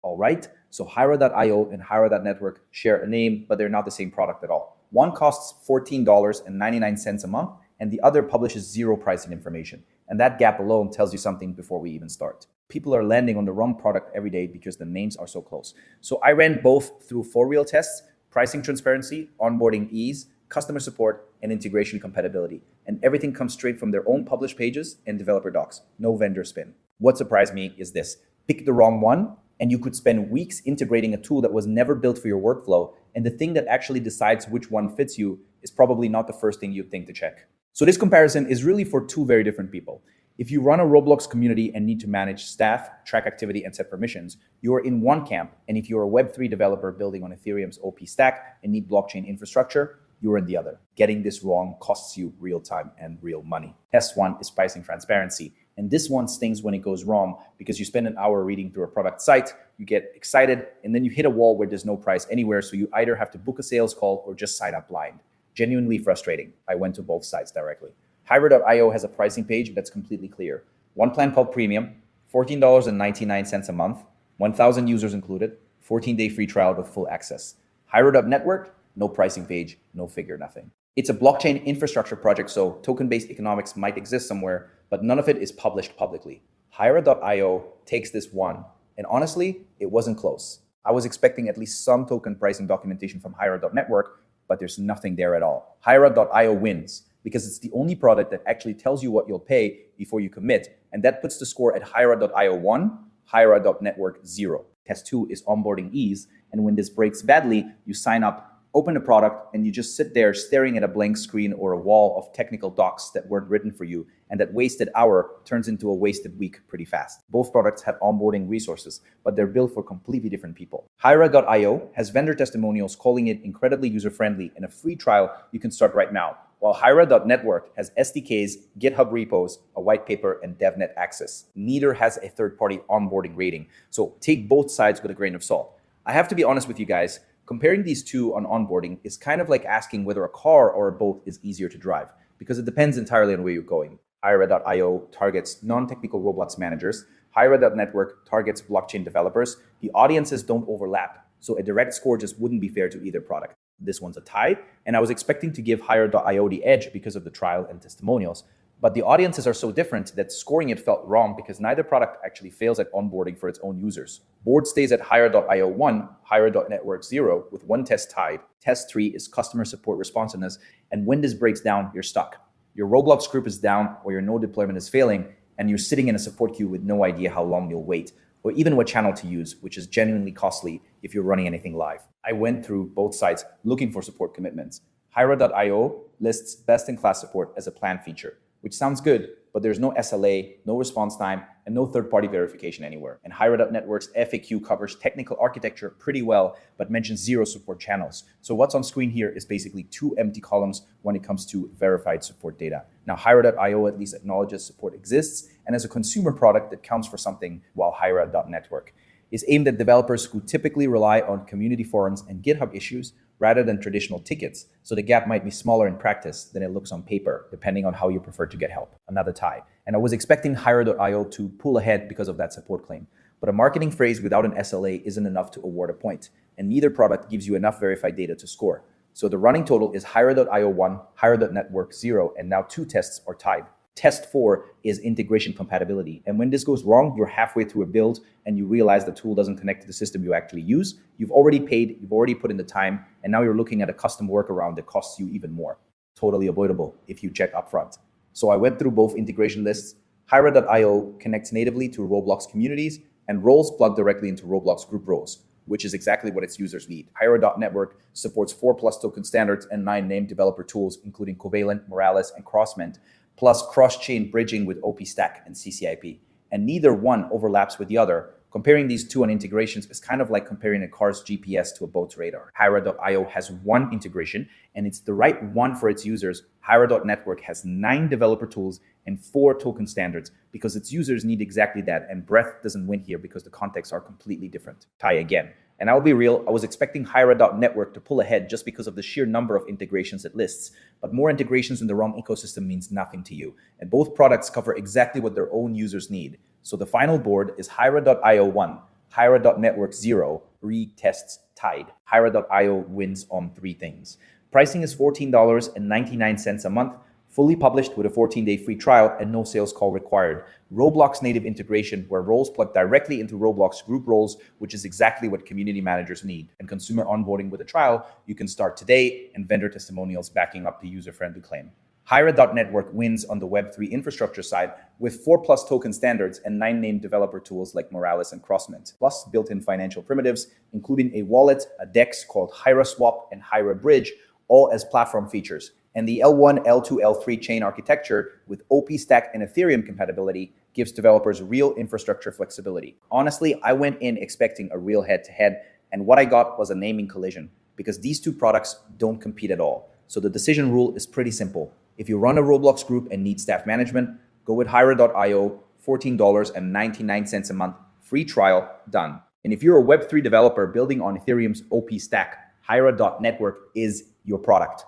All right, so Hyra.io and Hyra.network share a name, but they're not the same product at all. One costs $14.99 a month, and the other publishes zero pricing information. And that gap alone tells you something before we even start. People are landing on the wrong product every day because the names are so close. So I ran both through for real tests, pricing transparency, onboarding ease, customer support, and integration compatibility. And everything comes straight from their own published pages and developer docs. No vendor spin. What surprised me is this: pick the wrong one, and you could spend weeks integrating a tool that was never built for your workflow. And the thing that actually decides which one fits you is probably not the first thing you'd think to check. So this comparison is really for two very different people. If you run a Roblox community and need to manage staff, track activity, and set permissions, you are in one camp. And if you're a Web3 developer building on Ethereum's OP stack and need blockchain infrastructure, you're in the other. Getting this wrong costs you real time and real money. Test one is pricing transparency. And this one stings when it goes wrong because you spend an hour reading through a product site, you get excited, and then you hit a wall where there's no price anywhere. So you either have to book a sales call or just sign up blind. Genuinely frustrating. I went to both sites directly. Hyra.io has a pricing page that's completely clear. One plan called Premium, $14.99 a month, 1,000 users included, 14-day free trial with full access. Hyra.network, no pricing page, no figure, nothing. It's a blockchain infrastructure project, so token-based economics might exist somewhere, but none of it is published publicly. Hyra.io takes this one, and honestly, it wasn't close. I was expecting at least some token pricing documentation from Hyra.network, but there's nothing there at all. Hyra.io wins because it's the only product that actually tells you what you'll pay before you commit, and that puts the score at Hyra.io 1, Hyra.network 0. Test 2 is onboarding ease, and when this breaks badly, you sign up, open a product, and you just sit there staring at a blank screen or a wall of technical docs that weren't written for you, and that wasted hour turns into a wasted week pretty fast. Both products have onboarding resources, but they're built for completely different people. Hyra.io has vendor testimonials calling it incredibly user-friendly, and a free trial you can start right now, while Hyra.network has SDKs, GitHub repos, a white paper, and DevNet access. Neither has a third-party onboarding rating, so take both sides with a grain of salt. I have to be honest with you guys, comparing these two on onboarding is kind of like asking whether a car or a boat is easier to drive, because it depends entirely on where you're going. Hyra.io targets non-technical Roblox managers. Hyra.network targets blockchain developers. The audiences don't overlap, so a direct score just wouldn't be fair to either product. This one's a tie, and I was expecting to give Hyra.io the edge because of the trial and testimonials, but the audiences are so different that scoring it felt wrong because neither product actually fails at onboarding for its own users. Board stays at Hyra.io 1, Hyra.network 0, with one test tied. Test 3 is customer support responsiveness, and when this breaks down, you're stuck. Your Roblox group is down or your node deployment is failing, and you're sitting in a support queue with no idea how long you'll wait, or even what channel to use, which is genuinely costly if you're running anything live. I went through both sites looking for support commitments. Hyra.io lists best-in-class support as a planned feature, which sounds good, but there's no SLA, no response time, and no third-party verification anywhere. And Hyra.network's FAQ covers technical architecture pretty well, but mentions 0 support channels. So what's on screen here is basically 2 empty columns when it comes to verified support data. Now, Hyra.io at least acknowledges support exists, and as a consumer product that counts for something, while Hyra.network is aimed at developers who typically rely on community forums and GitHub issues rather than traditional tickets. So the gap might be smaller in practice than it looks on paper, depending on how you prefer to get help. Another tie. And I was expecting Hyra.io to pull ahead because of that support claim. But a marketing phrase without an SLA isn't enough to award a point, and neither product gives you enough verified data to score. So the running total is Hyra.io 1, Hyra.network 0, and now 2 tests are tied. Test 4 is integration compatibility. And when this goes wrong, you're halfway through a build and you realize the tool doesn't connect to the system you actually use. You've already paid, you've already put in the time, and now you're looking at a custom workaround that costs you even more. Totally avoidable if you check upfront. So I went through both integration lists. Hyra.io connects natively to Roblox communities, and roles plug directly into Roblox group roles, which is exactly what its users need. Hyra.network supports 4+ token standards and 9 named developer tools, including Covalent, Morales, and Crossmint, plus cross-chain bridging with OP Stack and CCIP. And neither one overlaps with the other. Comparing these two on integrations is kind of like comparing a car's GPS to a boat's radar. Hyra.io has 1 integration, and it's the right one for its users. Hyra.network has 9 developer tools and 4 token standards because its users need exactly that, and breadth doesn't win here because the contexts are completely different. Tie again. And I'll be real, I was expecting Hyra.network to pull ahead just because of the sheer number of integrations it lists, but more integrations in the wrong ecosystem means nothing to you. And both products cover exactly what their own users need. So the final board is Hyra.io 1, Hyra.network 0 retests Tide. Hyra.io wins on three things. Pricing is $14.99 a month, fully published with a 14-day free trial and no sales call required. Roblox native integration where roles plug directly into Roblox group roles, which is exactly what community managers need. And consumer onboarding with a trial, you can start today, and vendor testimonials backing up the user-friendly claim. Hyra.network wins on the Web3 infrastructure side with 4+ token standards and 9 named developer tools like Moralis and Crossmint, plus built-in financial primitives, including a wallet, a DEX called Hyra Swap and Hyra Bridge, all as platform features. And the L1, L2, L3 chain architecture with OP Stack and Ethereum compatibility gives developers real infrastructure flexibility. Honestly, I went in expecting a real head-to-head, and what I got was a naming collision because these two products don't compete at all. So the decision rule is pretty simple. If you run a Roblox group and need staff management, go with Hyra.io, $14.99 a month, free trial, done. And if you're a Web3 developer building on Ethereum's OP Stack, Hyra.network is your product.